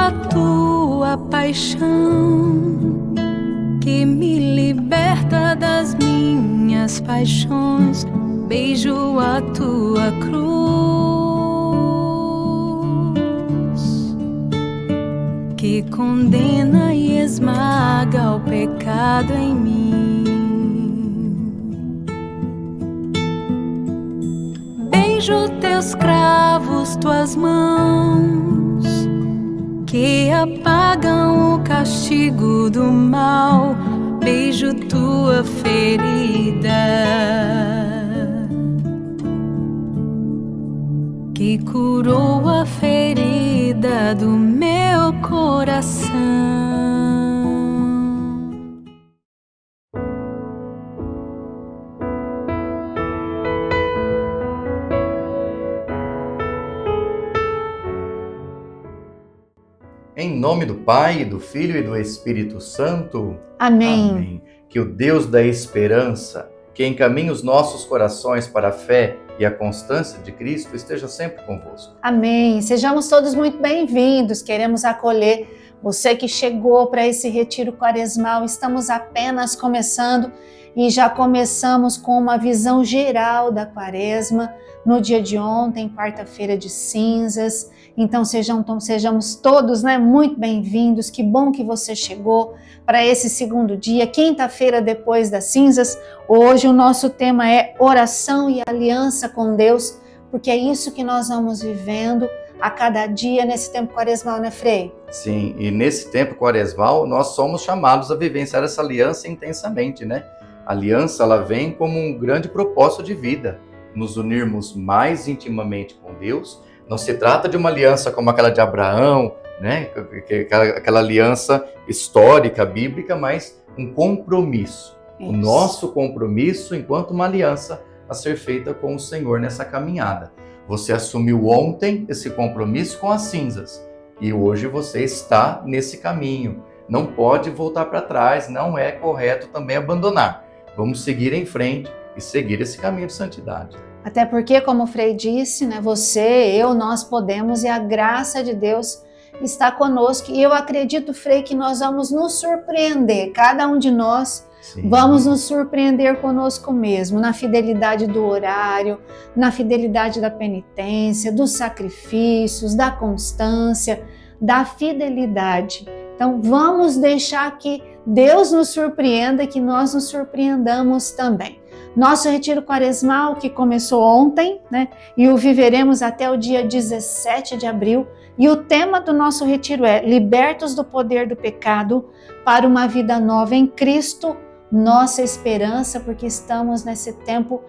a tua paixão, que me liberta das minhas paixões. Beijo a tua cruz, que condena e esmaga o pecado em mim. Beijo teus cravos, tuas mãos, que apagam o castigo do mal. Beijo tua ferida, que curou a ferida do meu coração. Em nome do Pai, do Filho e do Espírito Santo. Amém. Amém. Que o Deus da esperança, que encaminha os nossos corações para a fé e a constância de Cristo, esteja sempre convosco. Amém. Sejamos todos muito bem-vindos. Queremos acolher você que chegou para esse retiro quaresmal. Estamos apenas começando e já começamos com uma visão geral da quaresma no dia de ontem, quarta-feira de cinzas. Então sejamos todos, muito bem-vindos. Que bom que você chegou para esse segundo dia, quinta-feira depois das cinzas. Hoje o nosso tema é oração e aliança com Deus, porque é isso que nós vamos vivendo a cada dia nesse tempo quaresmal, né, Frei? Sim, e nesse tempo quaresmal nós somos chamados a vivenciar essa aliança intensamente, né? A aliança, ela vem como um grande propósito de vida, nos unirmos mais intimamente com Deus. Não se trata de uma aliança como aquela de Abraão, né? Aquela aliança histórica, bíblica, mas um compromisso. Isso. O nosso compromisso enquanto uma aliança a ser feita com o Senhor nessa caminhada. Você assumiu ontem esse compromisso com as cinzas e hoje você está nesse caminho. Não pode voltar para trás, não é correto também abandonar. Vamos seguir em frente e seguir esse caminho de santidade. Até porque, como o Frei disse, você, eu, nós podemos, e a graça de Deus está conosco. E eu acredito, Frei, que nós vamos nos surpreender, cada um de nós. Sim. Vamos nos surpreender conosco mesmo, na fidelidade do horário, na fidelidade da penitência, dos sacrifícios, da constância, da fidelidade. Então vamos deixar que Deus nos surpreenda e que nós nos surpreendamos também. Nosso retiro quaresmal que começou ontem, e o viveremos até o dia 17 de abril. E o tema do nosso retiro é Libertos do poder do pecado para uma vida nova em Cristo, nossa esperança, porque estamos nesse tempo,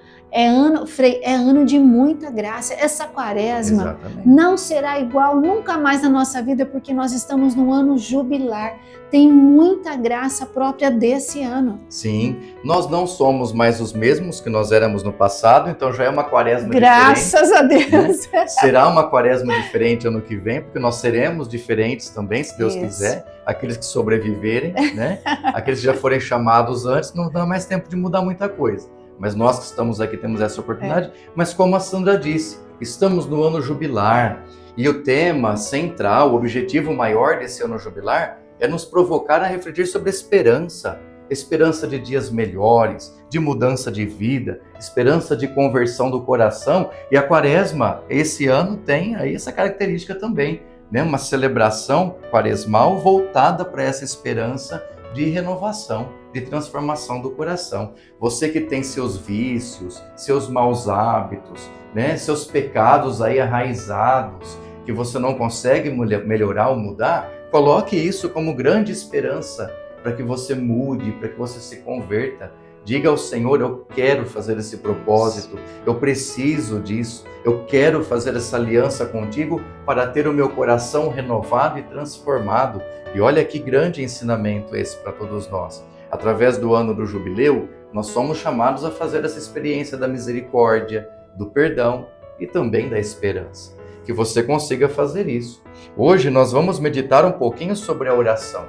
Frei, é ano de muita graça. Essa quaresma não será igual nunca mais na nossa vida, porque nós estamos no ano jubilar. Tem muita graça própria desse ano. Sim, nós não somos mais os mesmos que nós éramos no passado, então já é uma quaresma Graças diferente. Graças a Deus. Né? Será uma quaresma diferente ano que vem, porque nós seremos diferentes também, se Deus quiser. Aqueles que sobreviverem, né? Aqueles que já forem chamados antes, não dá mais tempo de mudar muita coisa. Mas nós que estamos aqui temos essa oportunidade. Mas como a Sandra disse, estamos no ano jubilar. E o tema central, o objetivo maior desse ano jubilar é nos provocar a refletir sobre a esperança. Esperança de dias melhores, de mudança de vida, esperança de conversão do coração. E a quaresma, esse ano, tem aí essa característica também, né? Uma celebração quaresmal voltada para essa esperança de renovação, de transformação do coração. Você que tem seus vícios, seus maus hábitos, né? Seus pecados aí arraizados, que você não consegue melhorar ou mudar, coloque isso como grande esperança para que você mude, para que você se converta. Diga ao Senhor, eu quero fazer esse propósito, eu preciso disso, eu quero fazer essa aliança contigo para ter o meu coração renovado e transformado. E olha que grande ensinamento esse para todos nós. Através do ano do jubileu, nós somos chamados a fazer essa experiência da misericórdia, do perdão e também da esperança. Que você consiga fazer isso. Hoje nós vamos meditar um pouquinho sobre a oração.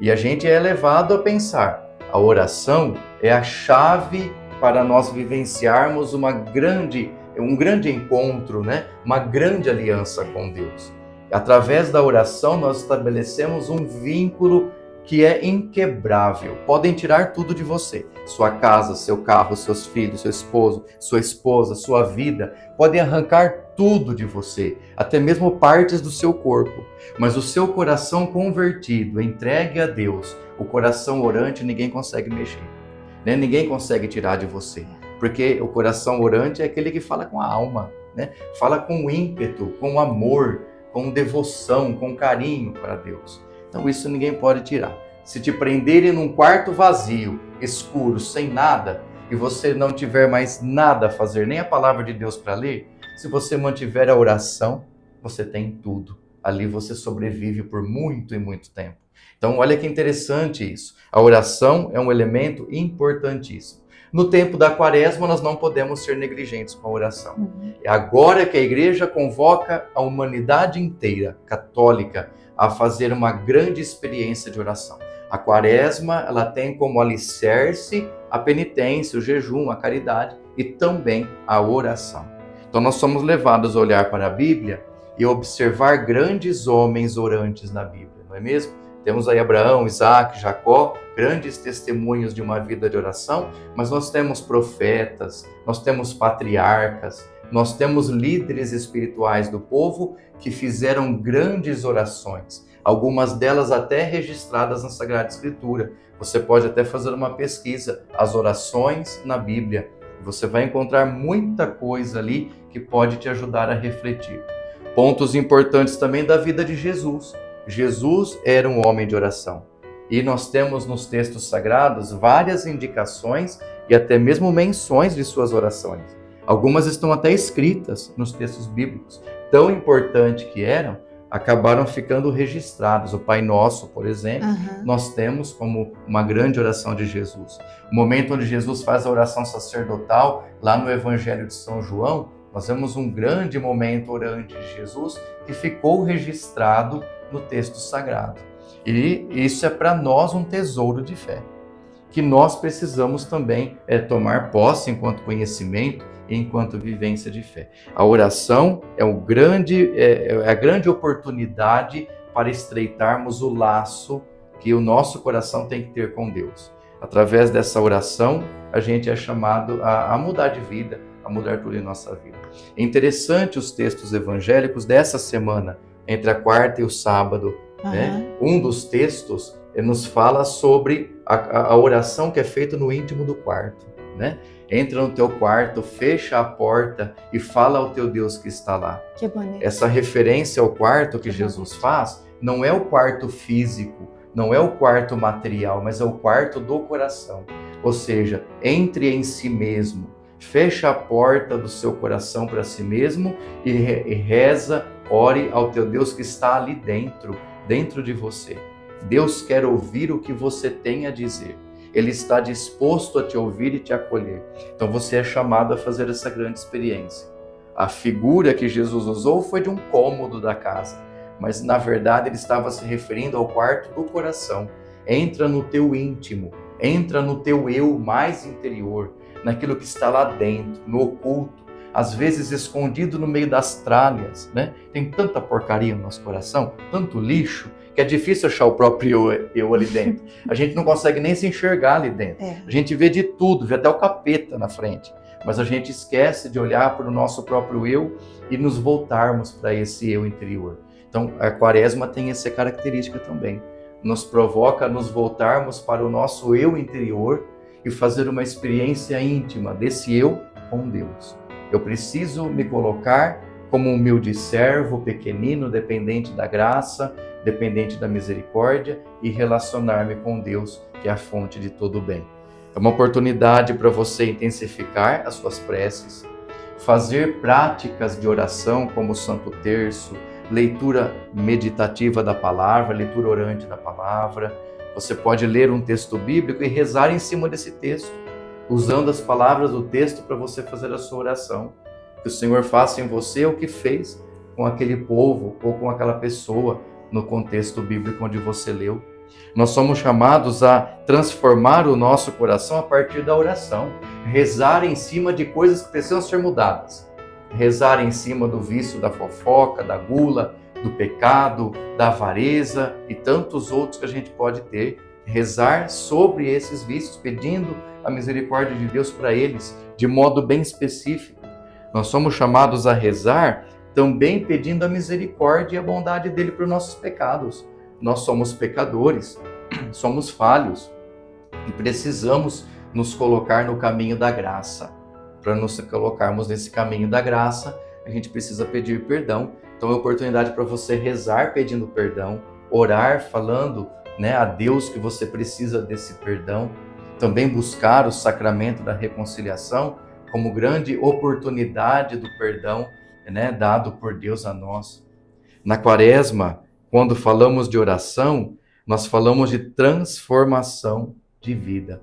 E a gente é levado a pensar, a oração é a chave para nós vivenciarmos um grande encontro, né? Uma grande aliança com Deus. Através da oração, nós estabelecemos um vínculo que é inquebrável. Podem tirar tudo de você. Sua casa, seu carro, seus filhos, seu esposo, sua esposa, sua vida. Podem arrancar tudo de você, até mesmo partes do seu corpo. Mas o seu coração convertido, entregue a Deus, o coração orante, ninguém consegue mexer. Né? Ninguém consegue tirar de você. Porque o coração orante é aquele que fala com a alma, né? Fala com ímpeto, com amor, com devoção, com carinho para Deus. Então isso ninguém pode tirar. Se te prenderem num quarto vazio, escuro, sem nada, e você não tiver mais nada a fazer, nem a palavra de Deus para ler, se você mantiver a oração, você tem tudo. Ali você sobrevive por muito e muito tempo. Então olha que interessante isso. A oração é um elemento importantíssimo. No tempo da quaresma, nós não podemos ser negligentes com a oração. É agora que a igreja convoca a humanidade inteira, católica, a fazer uma grande experiência de oração. A quaresma, ela tem como alicerce a penitência, o jejum, a caridade e também a oração. Então nós somos levados a olhar para a Bíblia e observar grandes homens orantes na Bíblia, não é mesmo? Temos aí Abraão, Isaac, Jacó, grandes testemunhos de uma vida de oração, mas nós temos profetas, nós temos patriarcas, nós temos líderes espirituais do povo que fizeram grandes orações, algumas delas até registradas na Sagrada Escritura. Você pode até fazer uma pesquisa, as orações na Bíblia. Você vai encontrar muita coisa ali que pode te ajudar a refletir. Pontos importantes também da vida de Jesus. Jesus era um homem de oração. E nós temos nos textos sagrados várias indicações e até mesmo menções de suas orações. Algumas estão até escritas nos textos bíblicos. Tão importante que eram, acabaram ficando registrados. O Pai Nosso, por exemplo, nós temos como uma grande oração de Jesus. O momento onde Jesus faz a oração sacerdotal, lá no Evangelho de São João, nós vemos um grande momento orante de Jesus que ficou registrado no texto sagrado. E isso é para nós um tesouro de fé, que nós precisamos também tomar posse enquanto conhecimento e enquanto vivência de fé. A oração é a grande oportunidade para estreitarmos o laço que o nosso coração tem que ter com Deus. Através dessa oração, a gente é chamado a mudar de vida, a mudar tudo em nossa vida. É interessante os textos evangélicos dessa semana, entre a quarta e o sábado, né? Um dos textos nos fala sobre a oração que é feita no íntimo do quarto, né? Entra no teu quarto, fecha a porta e fala ao teu Deus que está lá. Que bonito. Essa referência ao quarto que Jesus faz não é o quarto físico, não é o quarto material, mas é o quarto do coração. Ou seja, entre em si mesmo, fecha a porta do seu coração para si mesmo e reza, ore ao teu Deus que está ali dentro de você. Deus quer ouvir o que você tem a dizer. Ele está disposto a te ouvir e te acolher. Então você é chamado a fazer essa grande experiência. A figura que Jesus usou foi de um cômodo da casa, mas na verdade ele estava se referindo ao quarto do coração. Entra no teu íntimo, entra no teu eu mais interior, naquilo que está lá dentro, no oculto, às vezes escondido no meio das tralhas, né? Tem tanta porcaria no nosso coração, tanto lixo, que é difícil achar o próprio eu ali dentro. A gente não consegue nem se enxergar ali dentro. A gente vê de tudo, vê até o capeta na frente. Mas a gente esquece de olhar para o nosso próprio eu e nos voltarmos para esse eu interior. Então, a quaresma tem essa característica também. Nos provoca a nos voltarmos para o nosso eu interior e fazer uma experiência íntima desse eu com Deus. Eu preciso me colocar como um humilde servo, pequenino, dependente da graça, dependente da misericórdia e relacionar-me com Deus, que é a fonte de todo o bem. É uma oportunidade para você intensificar as suas preces, fazer práticas de oração como o Santo Terço, leitura meditativa da palavra, leitura orante da palavra. Você pode ler um texto bíblico e rezar em cima desse texto, usando as palavras do texto para você fazer a sua oração. Que o Senhor faça em você o que fez com aquele povo ou com aquela pessoa no contexto bíblico onde você leu. Nós somos chamados a transformar o nosso coração a partir da oração, rezar em cima de coisas que precisam ser mudadas, rezar em cima do vício da fofoca, da gula, do pecado, da avareza e tantos outros que a gente pode ter. Rezar sobre esses vícios, pedindo a misericórdia de Deus para eles, de modo bem específico. Nós somos chamados a rezar também pedindo a misericórdia e a bondade dele para os nossos pecados. Nós somos pecadores, somos falhos e precisamos nos colocar no caminho da graça. Para nos colocarmos nesse caminho da graça, a gente precisa pedir perdão. Então é oportunidade para você rezar pedindo perdão, orar falando, a Deus que você precisa desse perdão. Também buscar o sacramento da reconciliação como grande oportunidade do perdão, dado por Deus a nós. Na Quaresma, quando falamos de oração, nós falamos de transformação de vida.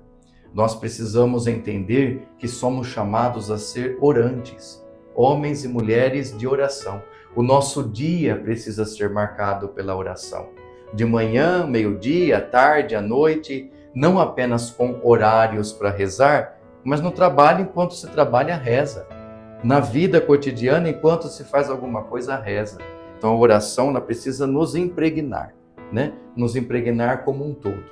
Nós precisamos entender que somos chamados a ser orantes, homens e mulheres de oração. O nosso dia precisa ser marcado pela oração. De manhã, meio-dia, à tarde, à noite, não apenas com horários para rezar, mas no trabalho, enquanto se trabalha, reza. Na vida cotidiana, enquanto se faz alguma coisa, reza. Então a oração ela precisa nos impregnar, nos impregnar como um todo.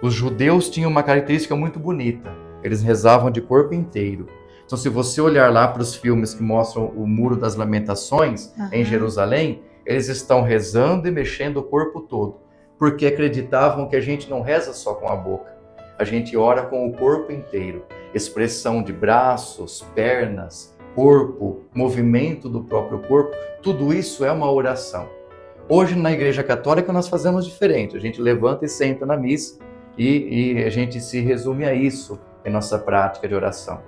Os judeus tinham uma característica muito bonita, eles rezavam de corpo inteiro. Então se você olhar lá para os filmes que mostram o Muro das Lamentações em Jerusalém, eles estão rezando e mexendo o corpo todo, porque acreditavam que a gente não reza só com a boca, a gente ora com o corpo inteiro, expressão de braços, pernas, corpo, movimento do próprio corpo, tudo isso é uma oração. Hoje na Igreja Católica nós fazemos diferente, a gente levanta e senta na missa e a gente se resume a isso em nossa prática de oração.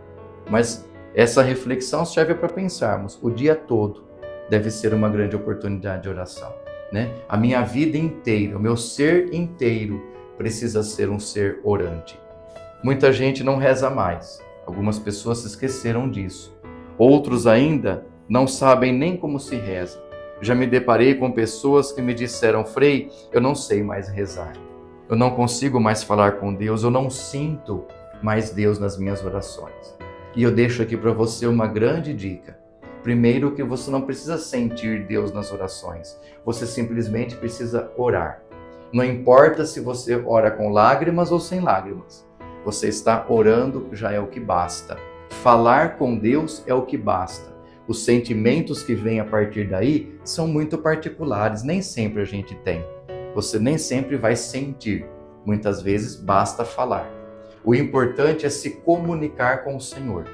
Mas essa reflexão serve para pensarmos, o dia todo deve ser uma grande oportunidade de oração. A minha vida inteira, o meu ser inteiro precisa ser um ser orante. Muita gente não reza mais, algumas pessoas se esqueceram disso. Outros ainda não sabem nem como se reza. Já me deparei com pessoas que me disseram: Frei, eu não sei mais rezar. Eu não consigo mais falar com Deus, eu não sinto mais Deus nas minhas orações. E eu deixo aqui para você uma grande dica. Primeiro, que você não precisa sentir Deus nas orações, você simplesmente precisa orar. Não importa se você ora com lágrimas ou sem lágrimas, você está orando, já é o que basta. Falar com Deus é o que basta. Os sentimentos que vêm a partir daí são muito particulares, nem sempre a gente tem. Você nem sempre vai sentir, muitas vezes basta falar. O importante é se comunicar com o Senhor,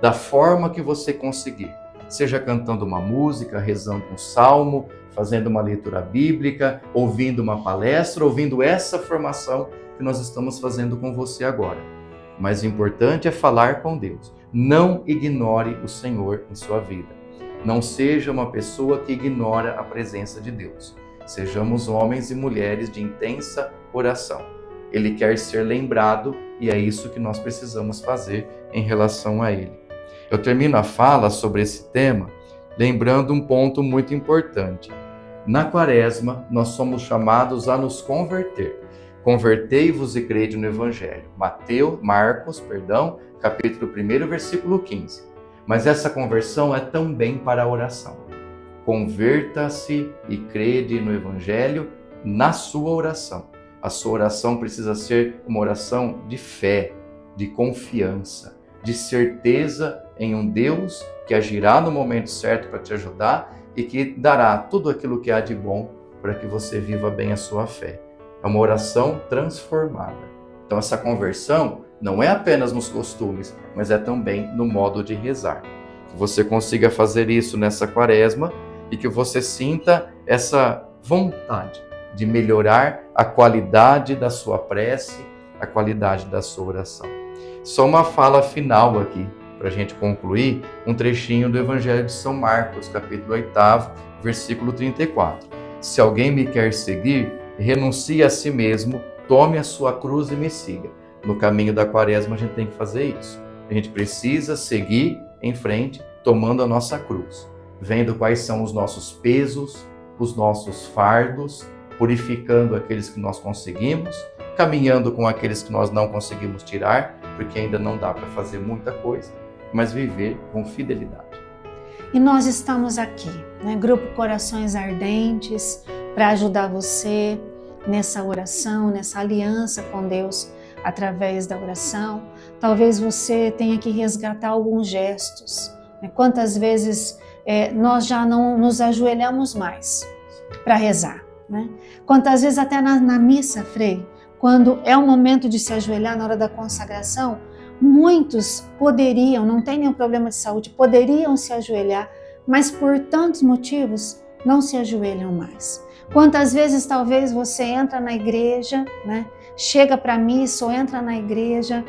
da forma que você conseguir. Seja cantando uma música, rezando um salmo, fazendo uma leitura bíblica, ouvindo uma palestra, ouvindo essa formação que nós estamos fazendo com você agora. Mas o importante é falar com Deus. Não ignore o Senhor em sua vida. Não seja uma pessoa que ignora a presença de Deus. Sejamos homens e mulheres de intensa oração. Ele quer ser lembrado e é isso que nós precisamos fazer em relação a Ele. Eu termino a fala sobre esse tema lembrando um ponto muito importante. Na Quaresma, nós somos chamados a nos converter. Convertei-vos e crede no Evangelho. Marcos, capítulo 1, versículo 15. Mas essa conversão é também para a oração. Converta-se e crede no Evangelho na sua oração. A sua oração precisa ser uma oração de fé, de confiança, de certeza em um Deus que agirá no momento certo para te ajudar e que dará tudo aquilo que há de bom para que você viva bem a sua fé. É uma oração transformada. Então essa conversão não é apenas nos costumes, mas é também no modo de rezar. Que você consiga fazer isso nessa Quaresma e que você sinta essa vontade de melhorar a qualidade da sua prece, a qualidade da sua oração. Só uma fala final aqui, para a gente concluir, um trechinho do Evangelho de São Marcos, capítulo 8, versículo 34. Se alguém me quer seguir, renuncie a si mesmo, tome a sua cruz e me siga. No caminho da Quaresma a gente tem que fazer isso. A gente precisa seguir em frente, tomando a nossa cruz, vendo quais são os nossos pesos, os nossos fardos, purificando aqueles que nós conseguimos, caminhando com aqueles que nós não conseguimos tirar, porque ainda não dá para fazer muita coisa, mas viver com fidelidade. E nós estamos aqui, né? Grupo Corações Ardentes, para ajudar você nessa oração, nessa aliança com Deus através da oração. Talvez você tenha que resgatar alguns gestos. Né? Quantas vezes nós já não nos ajoelhamos mais para rezar, né? Quantas vezes até na missa, Frei, quando é o momento de se ajoelhar na hora da consagração, muitos poderiam, não tem nenhum problema de saúde, poderiam se ajoelhar, mas por tantos motivos não se ajoelham mais. Quantas vezes talvez você entra na igreja, né? Chega para a missa ou entra na igreja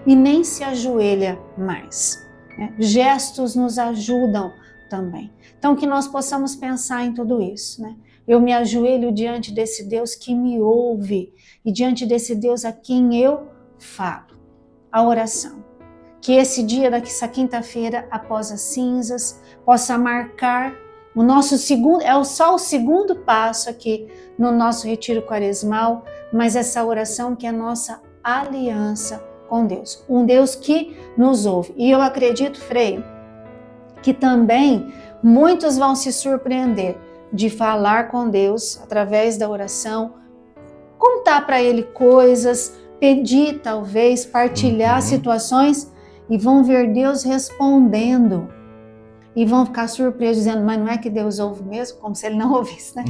e nem se ajoelha mais. Né? Gestos nos ajudam também. Então que nós possamos pensar em tudo isso, né? Eu me ajoelho diante desse Deus que me ouve e diante desse Deus a quem eu falo. A oração. Que esse dia, dessa quinta-feira, após as cinzas, possa marcar o nosso segundo, só o segundo passo aqui no nosso retiro quaresmal, mas essa oração que é a nossa aliança com Deus. Um Deus que nos ouve. E eu acredito, Frei, que também muitos vão se surpreender de falar com Deus através da oração, contar para Ele coisas, pedir talvez, partilhar situações e vão ver Deus respondendo. E vão ficar surpresos dizendo, mas não é que Deus ouve mesmo? Como se Ele não ouvisse, né?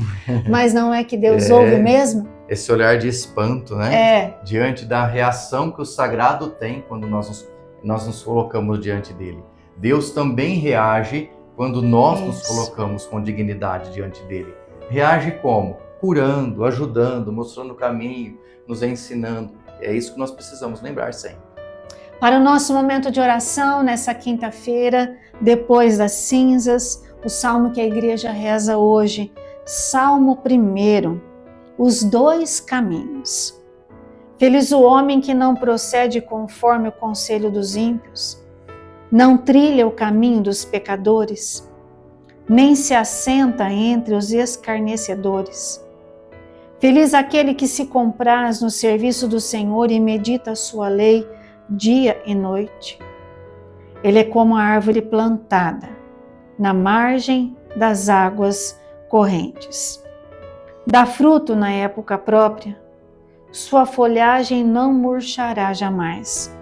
Mas não é que Deus ouve mesmo? Esse olhar de espanto, né? Diante da reação que o sagrado tem quando nós nos colocamos diante dele. Deus também reage quando nós nos colocamos com dignidade diante dele. Reage como? Curando, ajudando, mostrando o caminho, nos ensinando. É isso que nós precisamos lembrar sempre. Para o nosso momento de oração, nessa quinta-feira, depois das cinzas, o salmo que a igreja reza hoje, Salmo 1, os 2 caminhos. Feliz o homem que não procede conforme o conselho dos ímpios, não trilha o caminho dos pecadores, nem se assenta entre os escarnecedores. Feliz aquele que se compraz no serviço do Senhor e medita a sua lei dia e noite. Ele é como a árvore plantada na margem das águas correntes. Dá fruto na época própria, sua folhagem não murchará jamais.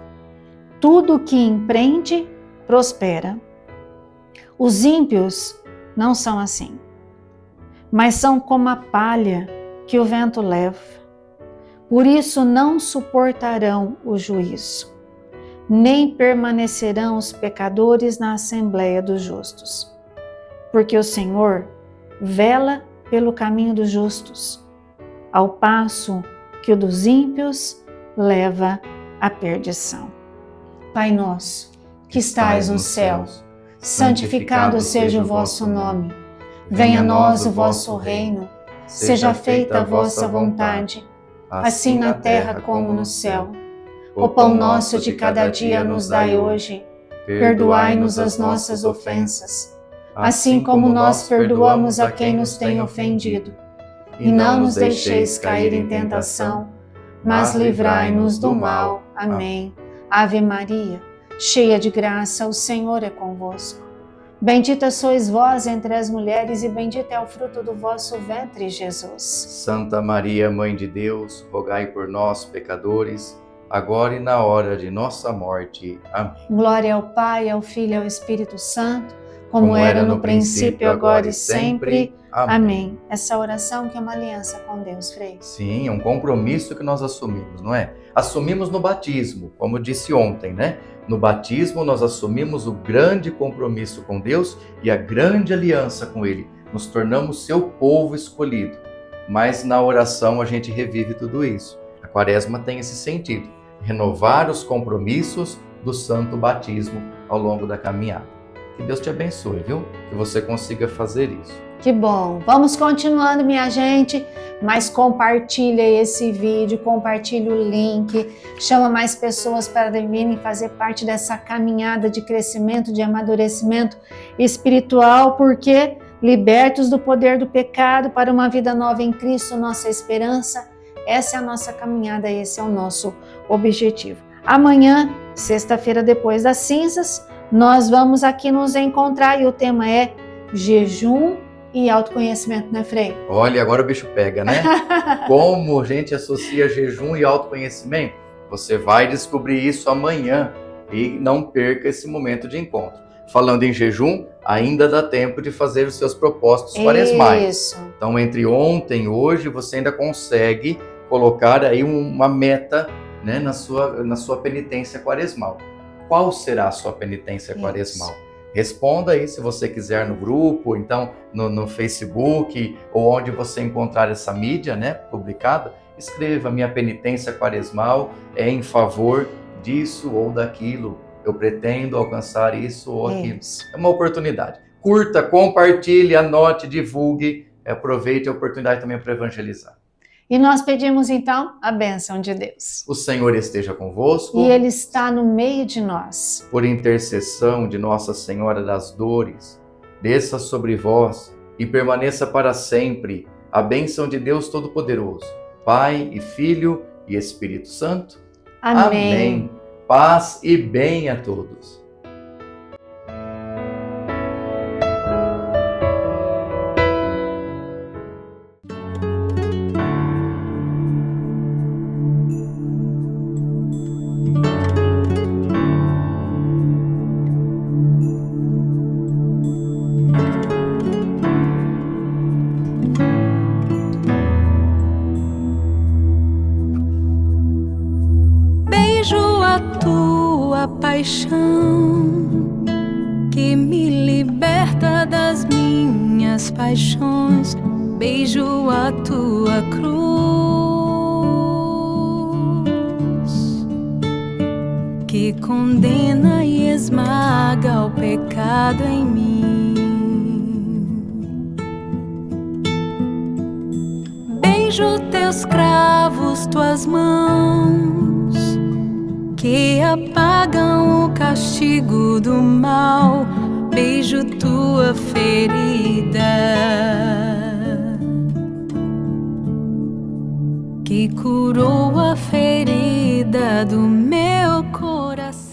Tudo o que empreende, prospera. Os ímpios não são assim, mas são como a palha que o vento leva. Por isso não suportarão o juízo, nem permanecerão os pecadores na assembleia dos justos. Porque o Senhor vela pelo caminho dos justos, ao passo que o dos ímpios leva à perdição. Pai nosso, que estais no céu, santificado seja o vosso nome. Venha a nós o vosso reino. Seja feita a vossa vontade, assim na terra como no céu. O pão nosso de cada dia nos dai hoje. Perdoai-nos as nossas ofensas, assim como nós perdoamos a quem nos tem ofendido. E não nos deixeis cair em tentação, mas livrai-nos do mal. Amém. Ave Maria, cheia de graça, o Senhor é convosco. Bendita sois vós entre as mulheres e bendito é o fruto do vosso ventre, Jesus. Santa Maria, Mãe de Deus, rogai por nós, pecadores, agora e na hora de nossa morte. Amém. Glória ao Pai, ao Filho e ao Espírito Santo, como era no princípio, agora e sempre. Amém. Essa oração que é uma aliança com Deus, Frei. Sim, é um compromisso que nós assumimos, não é? Assumimos no batismo, como eu disse ontem, né? No batismo nós assumimos o grande compromisso com Deus e a grande aliança com Ele. Nos tornamos seu povo escolhido. Mas na oração a gente revive tudo isso. A Quaresma tem esse sentido. Renovar os compromissos do santo batismo ao longo da caminhada. Que Deus te abençoe, viu? Que você consiga fazer isso. Que bom! Vamos continuando, minha gente, mas compartilha esse vídeo, compartilha o link, chama mais pessoas para virem fazer parte dessa caminhada de crescimento, de amadurecimento espiritual, porque libertos do poder do pecado para uma vida nova em Cristo, nossa esperança, essa é a nossa caminhada, esse é o nosso objetivo. Amanhã, sexta-feira depois das cinzas, nós vamos aqui nos encontrar e o tema é jejum e autoconhecimento, né, Frei? Olha, agora o bicho pega, né? Como a gente associa jejum e autoconhecimento? Você vai descobrir isso amanhã e não perca esse momento de encontro. Falando em jejum, ainda dá tempo de fazer os seus propósitos quaresmais. Isso. Então, entre ontem e hoje, você ainda consegue colocar aí uma meta, né, na sua penitência quaresmal. Qual será a sua penitência quaresmal? Responda aí se você quiser no grupo, então no Facebook, ou onde você encontrar essa mídia, né, publicada. Escreva: minha penitência quaresmal é em favor disso ou daquilo. Eu pretendo alcançar isso ou aquilo. É uma oportunidade. Curta, compartilhe, anote, divulgue. Aproveite a oportunidade também para evangelizar. E nós pedimos então a bênção de Deus. O Senhor esteja convosco. E Ele está no meio de nós. Por intercessão de Nossa Senhora das Dores, desça sobre vós e permaneça para sempre a bênção de Deus Todo-Poderoso, Pai e Filho e Espírito Santo. Amém. Amém. Paz e bem a todos. Paixão que me liberta das minhas paixões, beijo a tua cruz que condena e esmaga o pecado em mim. Beijo teus cravos, tuas mãos que apagam o castigo do mal, beijo tua ferida que curou a ferida do meu coração.